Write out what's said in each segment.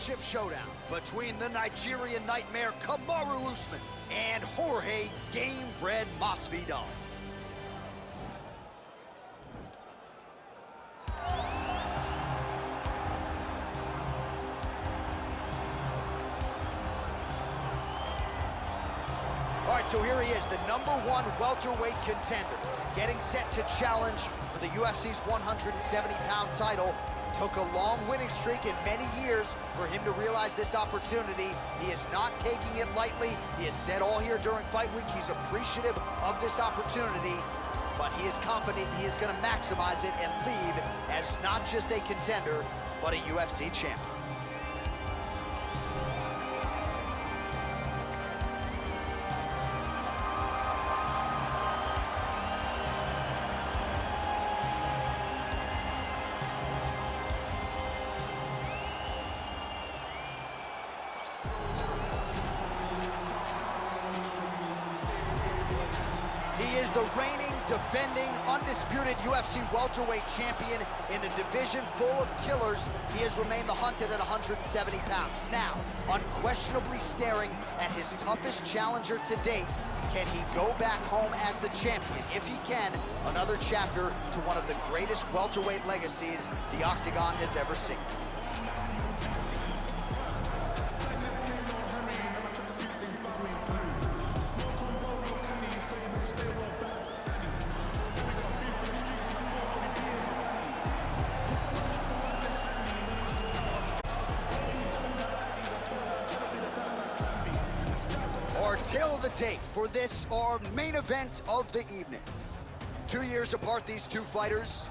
championship showdown between the Nigerian nightmare Kamaru Usman and Jorge Gamebred Masvidal. All right, so here he is, the #1 welterweight contender, getting set to challenge for the UFC's 170-pound title. Took a long winning streak in many years for him to realize this opportunity. He is not taking it lightly. He has said all here during fight week he's appreciative of this opportunity, but he is confident he is going to maximize it and leave as not just a contender, but a UFC champion. He is the reigning, defending, undisputed UFC welterweight champion in a division full of killers. He has remained the hunted at 170 pounds. Now, unquestionably staring at his toughest challenger to date. Can he go back home as the champion? If he can, another chapter to one of the greatest welterweight legacies the Octagon has ever seen. Our tale of the tape for this, our main event of the evening. 2 years apart, these two fighters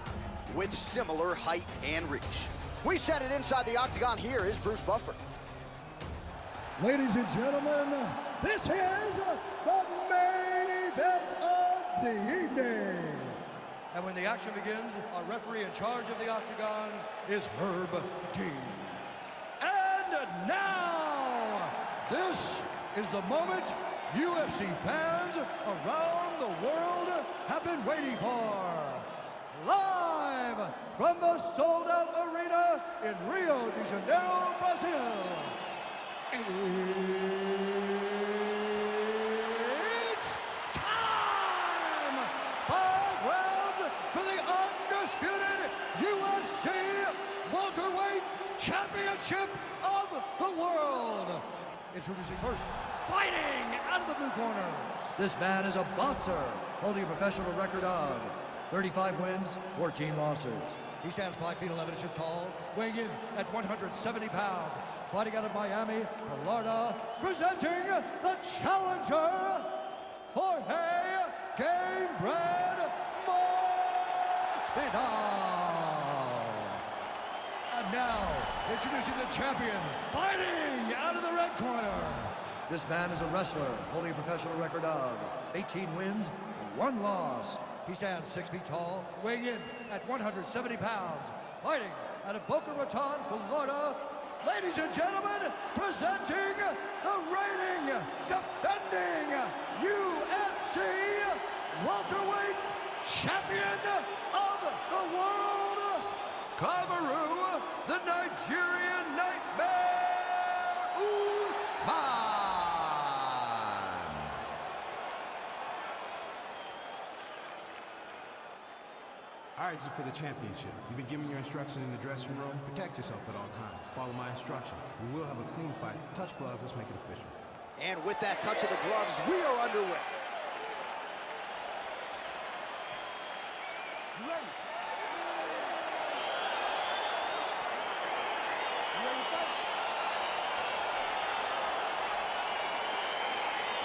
with similar height and reach. We set it inside the Octagon. Here is Bruce Buffer. Ladies and gentlemen, this is the main event of the evening. And when the action begins, our referee in charge of the Octagon is Herb Dean. And now, this is the moment UFC fans around the world have been waiting for. Live from the sold-out arena in Rio de Janeiro, Brazil. It's time! 5 rounds for the undisputed UFC welterweight championship of the world. Introducing first, fighting out of the blue corner. This man is a boxer, holding a professional record of 35 wins, 14 losses. He stands 5 feet 11 inches tall, weighing in at 170 pounds. Fighting out of Miami, Florida, presenting the challenger, Jorge Gamebred Masvidal. And now, introducing the champion, fighting out of the red corner. This man is a wrestler, holding a professional record of 18 wins, 1 loss. He stands 6 feet tall, weighing in at 170 pounds. Fighting out of Boca Raton, Florida. Ladies and gentlemen, presenting the reigning, defending UFC welterweight champion of the world, Kamaru, the Nigerian nightmare, Usman. All right, this is for the championship. You've been given your instructions in the dressing room. Protect yourself at all times. Follow my instructions. We will have a clean fight. Touch gloves, let's make it official. And with that touch of the gloves, we are underway. You ready?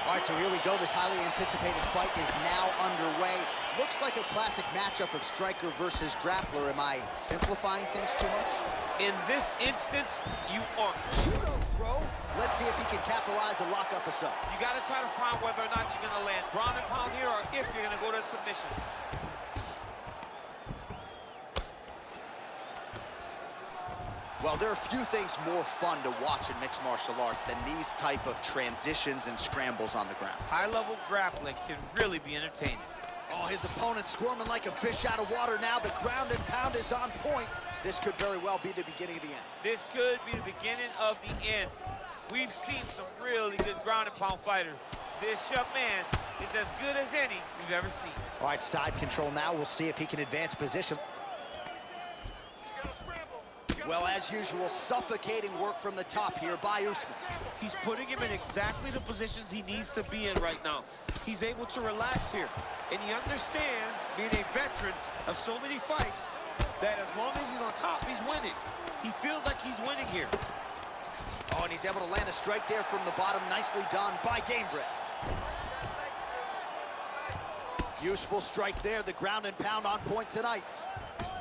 All right, so here we go. This highly anticipated fight is now underway. Looks like a classic matchup of striker versus grappler. Am I simplifying things too much? In this instance, you are. Judo throw. Let's see if he can capitalize and lock up a sub. You got to try to find whether or not you're going to land ground and pound here or if you're going to go to submission. Well, there are few things more fun to watch in mixed martial arts than these type of transitions and scrambles on the ground. High-level grappling can really be entertaining. Oh, his opponent squirming like a fish out of water now. The ground and pound is on point. This could very well be the beginning of the end. This could be the beginning of the end. We've seen some really good ground and pound fighters. This young man is as good as any we've ever seen. All right, side control now. We'll see if he can advance position. Well, as usual, suffocating work from the top here by Usman. He's putting him in exactly the positions he needs to be in right now. He's able to relax here, and he understands, being a veteran of so many fights, that as long as he's on top, he's winning. He feels like he's winning here. Oh, and he's able to land a strike there from the bottom. Nicely done by Gamebred. Useful strike there. The ground and pound on point tonight.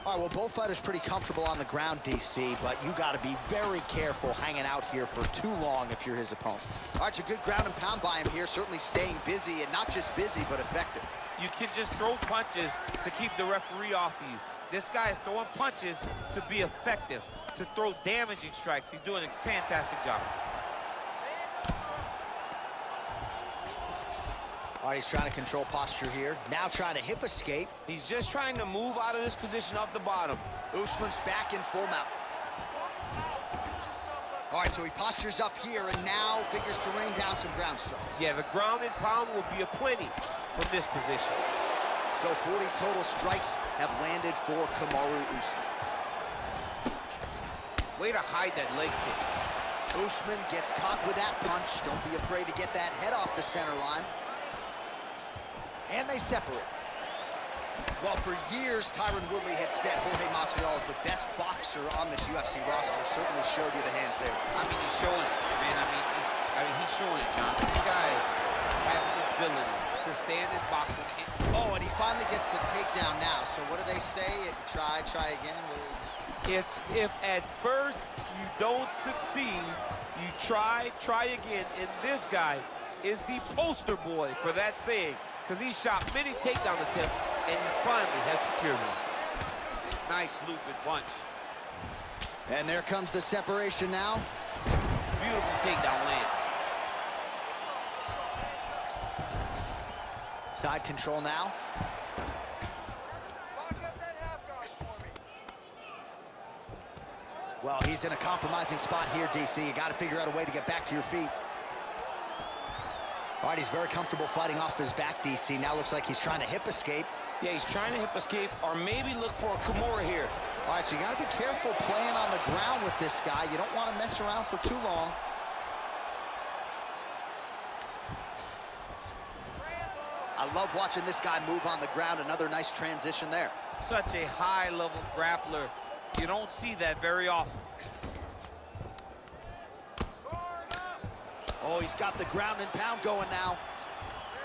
All right, well, both fighters pretty comfortable on the ground, DC, but you got to be very careful hanging out here for too long if you're his opponent. All right, it's a good ground and pound by him here, certainly staying busy, and not just busy, but effective. You can just throw punches to keep the referee off of you. This guy is throwing punches to be effective, to throw damaging strikes. He's doing a fantastic job. All right, he's trying to control posture here. Now trying to hip escape. He's just trying to move out of this position off the bottom. Usman's back in full mount. All right, so he postures up here and now figures to rain down some ground strikes. Yeah, the ground and pound will be aplenty from this position. So 40 total strikes have landed for Kamaru Usman. Way to hide that leg kick. Usman gets caught with that punch. Don't be afraid to get that head off the center line. And they separate. Well, for years, Tyron Woodley had said Jorge Masvidal is the best boxer on this UFC roster. Certainly showed you the hands there. I mean, he's showing it, man. He's showing it, John. This guy has the ability to stand and box with it. Oh, and he finally gets the takedown now. So what do they say? Try again. If at first you don't succeed, you try again. And this guy is the poster boy for that saying, because he shot many takedown attempts, and he finally has secured one. Nice looping punch. And there comes the separation now. Beautiful takedown land. Side control now. Well, he's in a compromising spot here, DC. You got to figure out a way to get back to your feet. All right, he's very comfortable fighting off his back, DC. Now looks like he's trying to hip escape. Yeah, he's trying to hip escape or maybe look for a Kamaru here. All right, so you got to be careful playing on the ground with this guy. You don't want to mess around for too long. I love watching this guy move on the ground. Another nice transition there. Such a high-level grappler. You don't see that very often. Oh, he's got the ground and pound going now.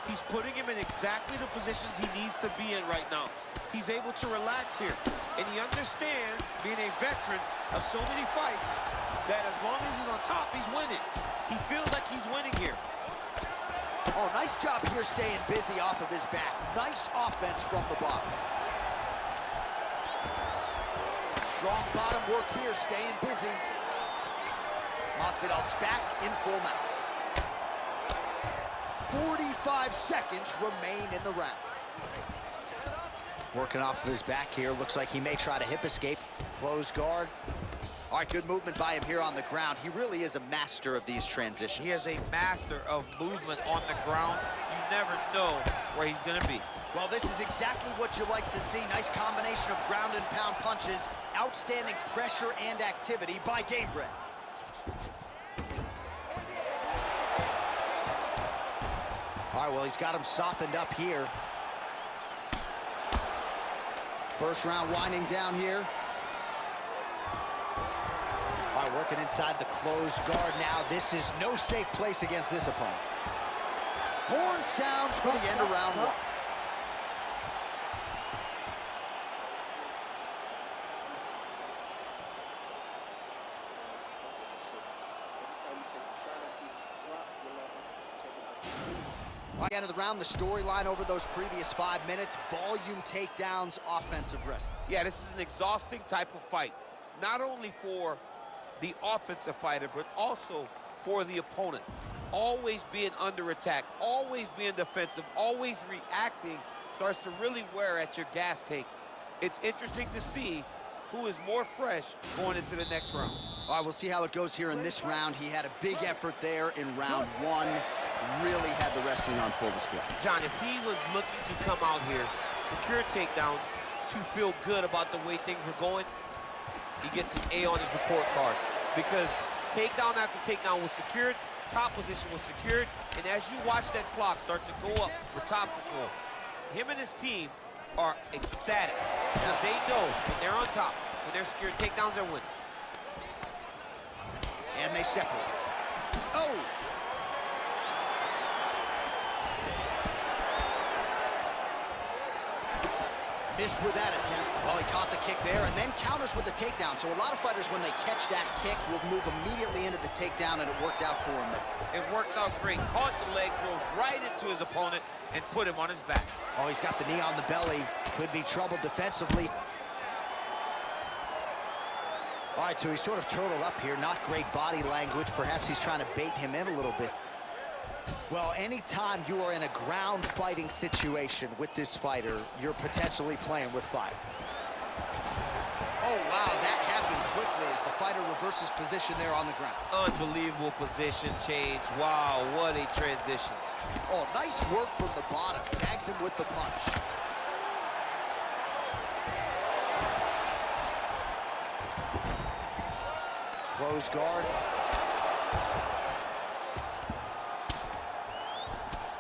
He's putting him in exactly the positions he needs to be in right now. He's able to relax here. And he understands, being a veteran of so many fights, that as long as he's on top, he's winning. He feels like he's winning here. Oh, nice job here staying busy off of his back. Nice offense from the bottom. Strong bottom work here, staying busy. Masvidal's back in full mount. 45 seconds remain in the round. Working off of his back here. Looks like he may try to hip escape. Close guard. All right, good movement by him here on the ground. He really is a master of these transitions. He is a master of movement on the ground. You never know where he's going to be. Well, this is exactly what you like to see. Nice combination of ground and pound punches. Outstanding pressure and activity by Gamebred. All right, well, he's got him softened up here. First round winding down here. All right, working inside the closed guard now. This is no safe place against this opponent. Horn sounds for the end of round one. End of the round, the storyline over those previous 5 minutes, volume takedowns, offensive wrestling. Yeah, this is an exhausting type of fight. Not only for the offensive fighter, but also for the opponent. Always being under attack, always being defensive, always reacting starts to really wear at your gas tank. It's interesting to see who is more fresh going into the next round. All right, we'll see how it goes here in this round. He had a big effort there in round one. Really had the wrestling on full display. John, if he was looking to come out here, secure takedowns, to feel good about the way things were going, he gets an A on his report card. Because takedown after takedown was secured, top position was secured, and as you watch that clock start to go up for top control, him and his team are ecstatic. Because they know when they're on top, when they're secured takedowns, they're winners. And they separate. Oh! Missed with that attempt. Well, he caught the kick there and then counters with the takedown. So a lot of fighters, when they catch that kick, will move immediately into the takedown, and it worked out for him there. It worked out great. Caught the leg, drove right into his opponent, and put him on his back. Oh, he's got the knee on the belly. Could be trouble defensively. All right, so he's sort of turtled up here. Not great body language. Perhaps he's trying to bait him in a little bit. Well, anytime you are in a ground fighting situation with this fighter, you're potentially playing with fire. Oh, wow, that happened quickly as the fighter reverses position there on the ground. Unbelievable position change. Wow, what a transition. Oh, nice work from the bottom. Tags him with the punch. Close guard.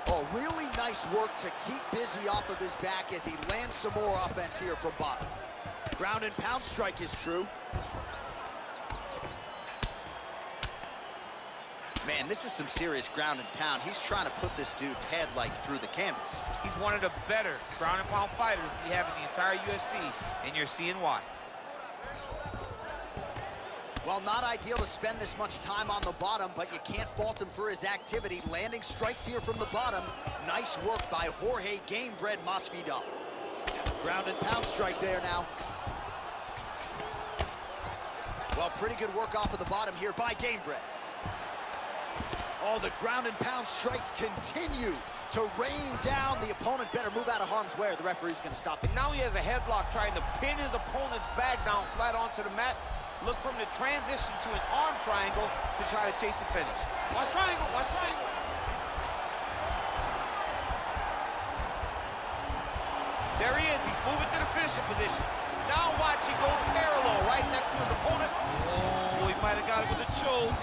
Oh, really nice work to keep busy off of his back as he lands some more offense here from bottom. Ground and pound strike is true. Man, this is some serious ground and pound. He's trying to put this dude's head, like, through the canvas. He's one of the better ground and pound fighters we have in the entire UFC, and you're seeing why. Well, not ideal to spend this much time on the bottom, but you can't fault him for his activity. Landing strikes here from the bottom. Nice work by Jorge Gamebred Masvidal. Ground and pound strike there now. Well, pretty good work off of the bottom here by Gamebred. Oh, the ground and pound strikes continue to rain down. The opponent better move out of harm's way or the referee's going to stop it. And now he has a headlock trying to pin his opponent's back down flat onto the mat. Look from the transition to an arm triangle to try to chase the finish. Watch triangle, watch triangle. There he is, he's moving to the finishing position. Now watch, he go parallel right next to his opponent. Oh, he might have got it with a choke.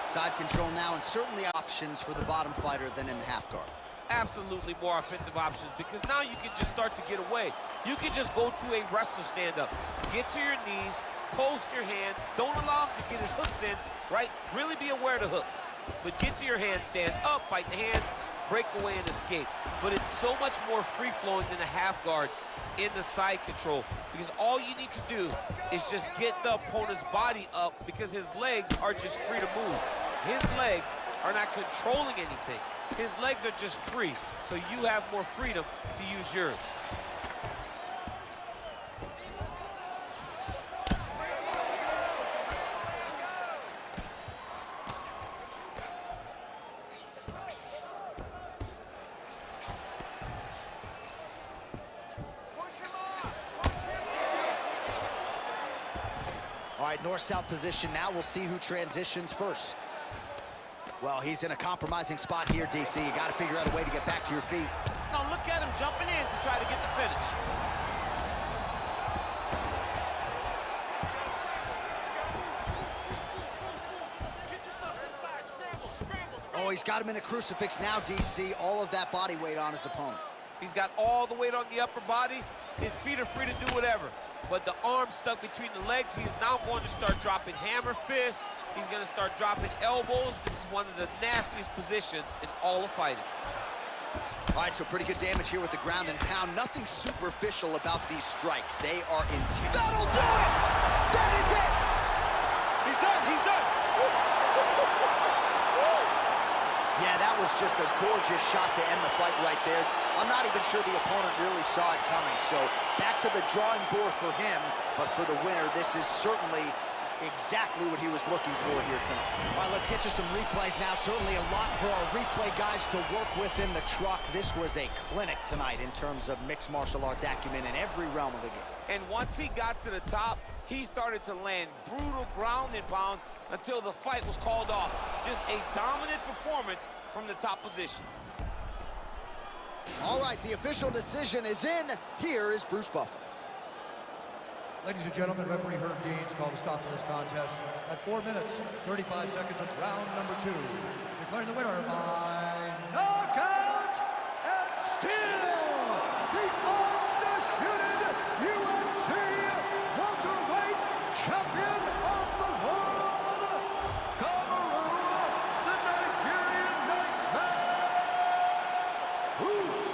Side control now, and certainly options for the bottom fighter than in the half guard. Absolutely more offensive options, because now you can just start to get away. You can just go to a wrestler stand-up. Get to your knees, post your hands, don't allow him to get his hooks in, right? Really be aware of the hooks. But get to your hands, stand up, fight the hands, break away and escape. But it's so much more free-flowing than a half guard in the side control, because all you need to do is just get the opponent's body up, because his legs are just free to move. His legs are not controlling anything. His legs are just free, so you have more freedom to use yours. All right, north-south position now. We'll see who transitions first. Well, he's in a compromising spot here, DC. You got to figure out a way to get back to your feet. Now look at him jumping in to try to get the finish. Oh, he's got him in a crucifix now, DC. All of that body weight on his opponent. He's got all the weight on the upper body. His feet are free to do whatever. But the arm stuck between the legs. He's now going to start dropping hammer fists. He's going to start dropping elbows. This is one of the nastiest positions in all of fighting. All right, so pretty good damage here with the ground and pound. Nothing superficial about these strikes. They are intense. That'll do it! That is it! He's done, he's done! Yeah, that was just a gorgeous shot to end the fight right there. I'm not even sure the opponent really saw it coming. So back to the drawing board for him, but for the winner, this is certainly exactly what he was looking for here tonight. All right, let's get you some replays now. Certainly a lot for our replay guys to work with in the truck. This was a clinic tonight in terms of mixed martial arts acumen in every realm of the game. And once he got to the top, he started to land brutal ground and pound until the fight was called off. Just a dominant performance from the top position. All right, the official decision is in. Here is Bruce Buffer. Ladies and gentlemen, referee Herb Dean's called a stop to this contest at 4 minutes, 35 seconds of round number 2. Declaring the winner by knockout and still the undisputed UFC welterweight champion of the world, Kamaru, the Nigerian Nightmare, Usman.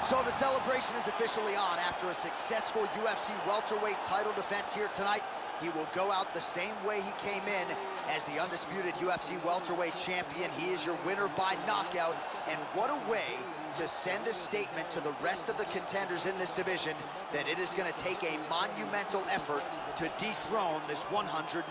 So the celebration is officially on. After a successful UFC welterweight title defense here tonight, he will go out the same way he came in as the undisputed UFC welterweight champion. He is your winner by knockout, and what a way to send a statement to the rest of the contenders in this division that it is going to take a monumental effort to dethrone this 100